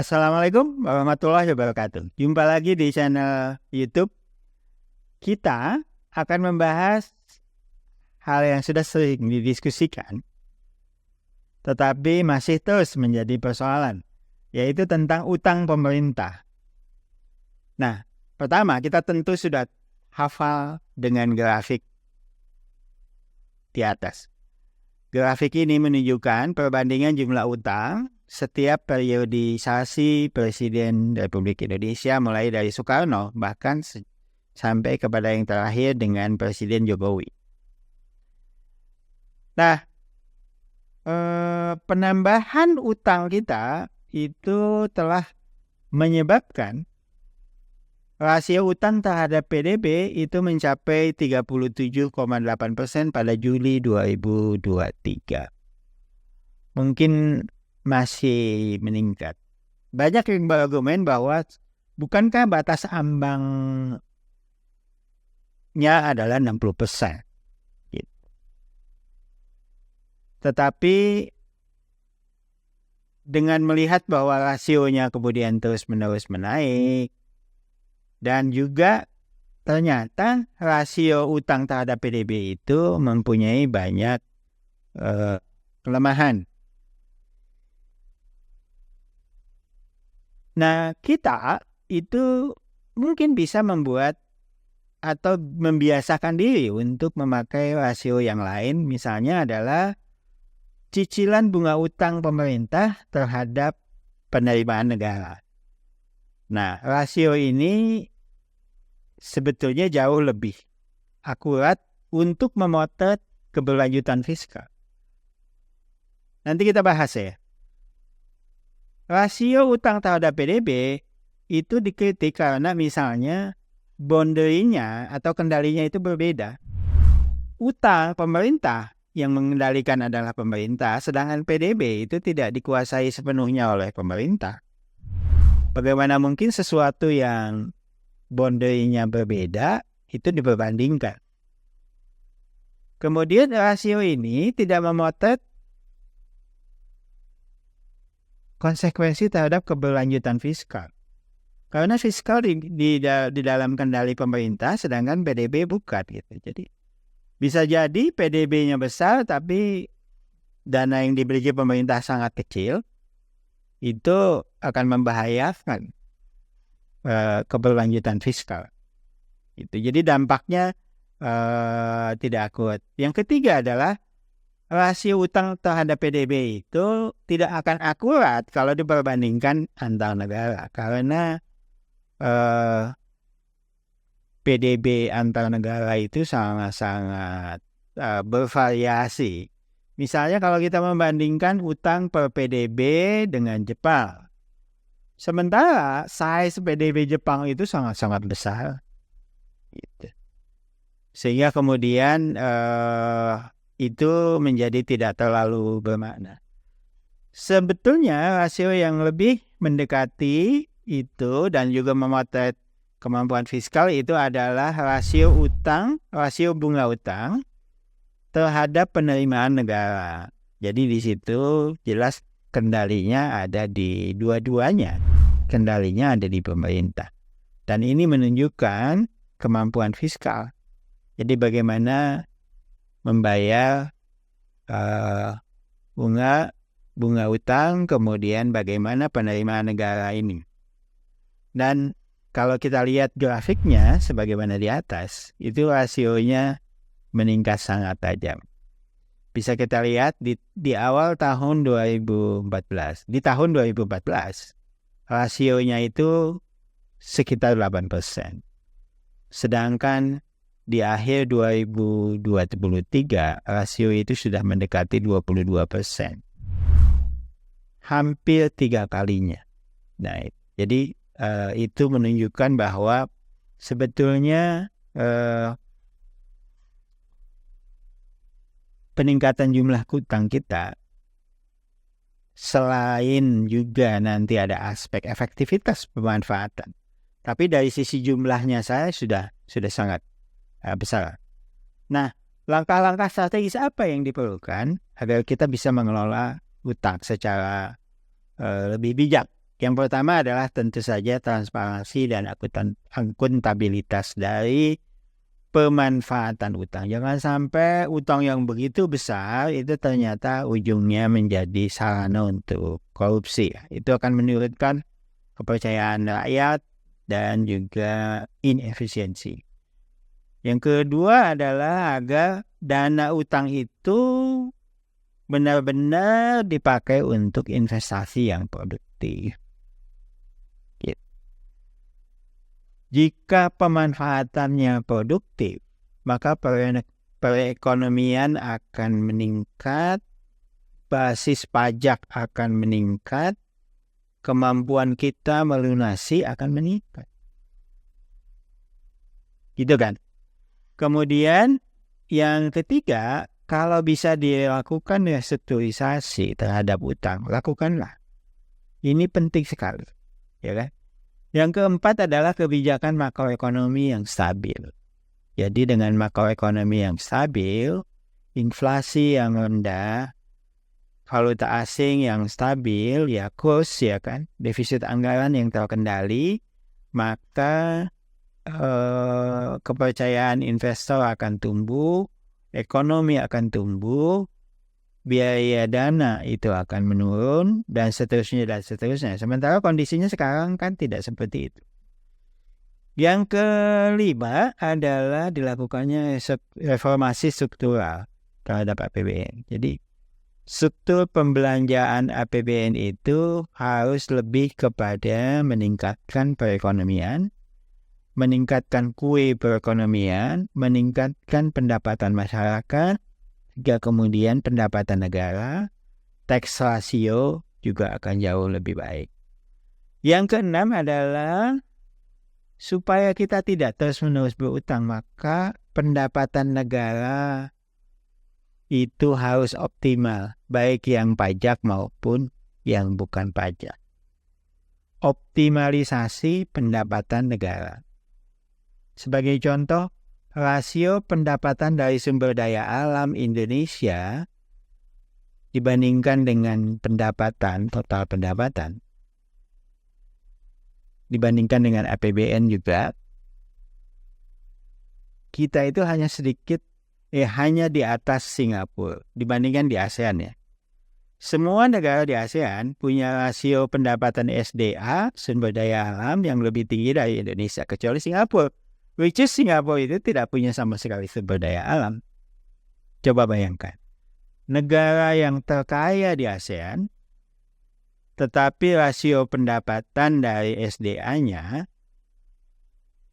Assalamualaikum warahmatullahi wabarakatuh. Jumpa lagi di channel YouTube. Kita akan membahas hal yang sudah sering didiskusikan, tetapi masih terus menjadi persoalan, yaitu tentang utang pemerintah. Nah, pertama kita tentu sudah hafal dengan grafik di atas. Grafik ini menunjukkan perbandingan jumlah utang setiap periodisasi Presiden Republik Indonesia mulai dari Soekarno bahkan sampai kepada yang terakhir dengan Presiden Jokowi. Nah, penambahan utang kita itu telah menyebabkan rasio utang terhadap PDB itu mencapai 37,8% pada Juli 2023. Mungkin masih meningkat. Banyak yang berargumen bahwa bukankah batas ambangnya adalah 60%. Gitu. Tetapi dengan melihat bahwa rasionya kemudian terus-menerus menaik, dan juga ternyata rasio utang terhadap PDB itu mempunyai banyak kelemahan. Nah, kita itu mungkin bisa membuat atau membiasakan diri untuk memakai rasio yang lain, misalnya adalah cicilan bunga utang pemerintah terhadap penerimaan negara. Nah, rasio ini sebetulnya jauh lebih akurat untuk memotret keberlanjutan fiskal. Nanti kita bahas ya. Rasio utang terhadap PDB itu dikritik karena misalnya boundary-nya atau kendalinya itu berbeda. Utang pemerintah yang mengendalikan adalah pemerintah, sedangkan PDB itu tidak dikuasai sepenuhnya oleh pemerintah. Bagaimana mungkin sesuatu yang boundary-nya berbeda itu diperbandingkan? Kemudian rasio ini tidak memotret konsekuensi terhadap keberlanjutan fiskal. Karena fiskal di dalam kendali pemerintah, sedangkan PDB bukan gitu. Jadi bisa jadi PDB-nya besar tapi dana yang dibeli pemerintah sangat kecil, itu akan membahayakan keberlanjutan fiskal. Itu jadi dampaknya tidak akurat. Yang ketiga adalah rasio utang terhadap PDB itu tidak akan akurat kalau diperbandingkan antar negara, karena PDB antar negara itu sangat-sangat bervariasi. Misalnya kalau kita membandingkan utang per PDB dengan Jepang, sementara size PDB Jepang itu sangat-sangat besar, gitu. Sehingga kemudian itu menjadi tidak terlalu bermakna. Sebetulnya rasio yang lebih mendekati itu dan juga memotret kemampuan fiskal itu adalah rasio bunga utang terhadap penerimaan negara. Jadi di situ jelas kendalinya ada di dua-duanya. Kendalinya ada di pemerintah. Dan ini menunjukkan kemampuan fiskal. Jadi bagaimana membayar bunga utang, kemudian bagaimana penerimaan negara ini. Dan kalau kita lihat grafiknya sebagaimana di atas, itu rasionya meningkat sangat tajam. Bisa kita lihat di awal tahun 2014. Di tahun 2014, rasionya itu sekitar 8%. Sedangkan di akhir 2023, rasio itu sudah mendekati 22%. Hampir 3 kalinya. Nah, jadi itu menunjukkan bahwa sebetulnya peningkatan jumlah utang kita selain juga nanti ada aspek efektivitas pemanfaatan, tapi dari sisi jumlahnya saya sudah sangat besar. Nah, langkah-langkah strategis apa yang diperlukan agar kita bisa mengelola utang secara lebih bijak Yang pertama adalah tentu saja transparansi dan akuntabilitas dari pemanfaatan utang. Jangan sampai utang yang begitu besar itu ternyata ujungnya menjadi sarana untuk korupsi. Itu akan menurunkan kepercayaan rakyat dan juga inefisiensi. Yang kedua adalah agar dana utang itu benar-benar dipakai untuk investasi yang produktif. Jika pemanfaatannya produktif, maka perekonomian akan meningkat, basis pajak akan meningkat, kemampuan kita melunasi akan meningkat. Gitu kan? Kemudian yang ketiga, kalau bisa dilakukan restrukturisasi terhadap utang, lakukanlah. Ini penting sekali, ya kan? Yang keempat adalah kebijakan makroekonomi yang stabil. Jadi dengan makroekonomi yang stabil, inflasi yang rendah, valuta asing yang stabil, ya kurs, ya kan, defisit anggaran yang terkendali, maka kepercayaan investor akan tumbuh, ekonomi akan tumbuh, biaya dana itu akan menurun, dan seterusnya dan seterusnya. Sementara kondisinya sekarang kan tidak seperti itu. Yang kelima adalah dilakukannya reformasi struktural terhadap APBN. Jadi struktur pembelanjaan APBN itu harus lebih kepada meningkatkan perekonomian, meningkatkan kue perekonomian, meningkatkan pendapatan masyarakat, hingga kemudian pendapatan negara, tax ratio juga akan jauh lebih baik. Yang keenam adalah supaya kita tidak terus-menerus berutang, maka pendapatan negara itu harus optimal, baik yang pajak maupun yang bukan pajak. Optimalisasi pendapatan negara. Sebagai contoh, rasio pendapatan dari sumber daya alam Indonesia dibandingkan dengan total pendapatan, dibandingkan dengan APBN juga, kita itu hanya di atas Singapura dibandingkan di ASEAN ya. Semua negara di ASEAN punya rasio pendapatan SDA, sumber daya alam, yang lebih tinggi dari Indonesia, kecuali Singapura. Which is Singapura itu tidak punya sama sekali sumber daya alam. Coba bayangkan, negara yang terkaya di ASEAN, tetapi rasio pendapatan dari SDA-nya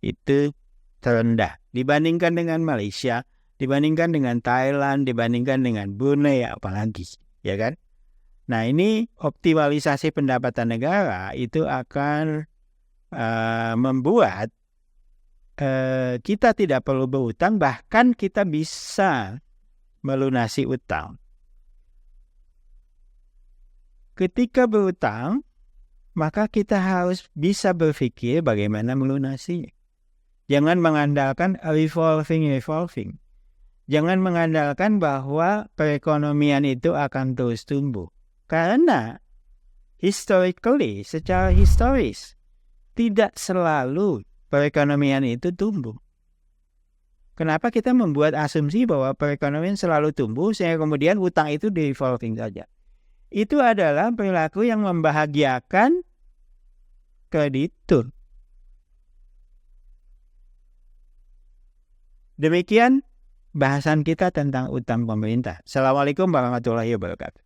itu terendah dibandingkan dengan Malaysia, dibandingkan dengan Thailand, dibandingkan dengan Brunei, apalagi, ya kan? Nah, ini optimalisasi pendapatan negara itu akan membuat kita tidak perlu berutang, bahkan kita bisa melunasi utang. Ketika berutang, maka kita harus bisa berpikir bagaimana melunasinya. Jangan mengandalkan revolving. Jangan mengandalkan bahwa perekonomian itu akan terus tumbuh. Karena secara historis, tidak selalu perekonomian itu tumbuh. Kenapa kita membuat asumsi bahwa perekonomian selalu tumbuh sehingga kemudian utang itu di revolving saja? Itu adalah perilaku yang membahagiakan kreditur. Demikian bahasan kita tentang utang pemerintah. Assalamualaikum warahmatullahi wabarakatuh.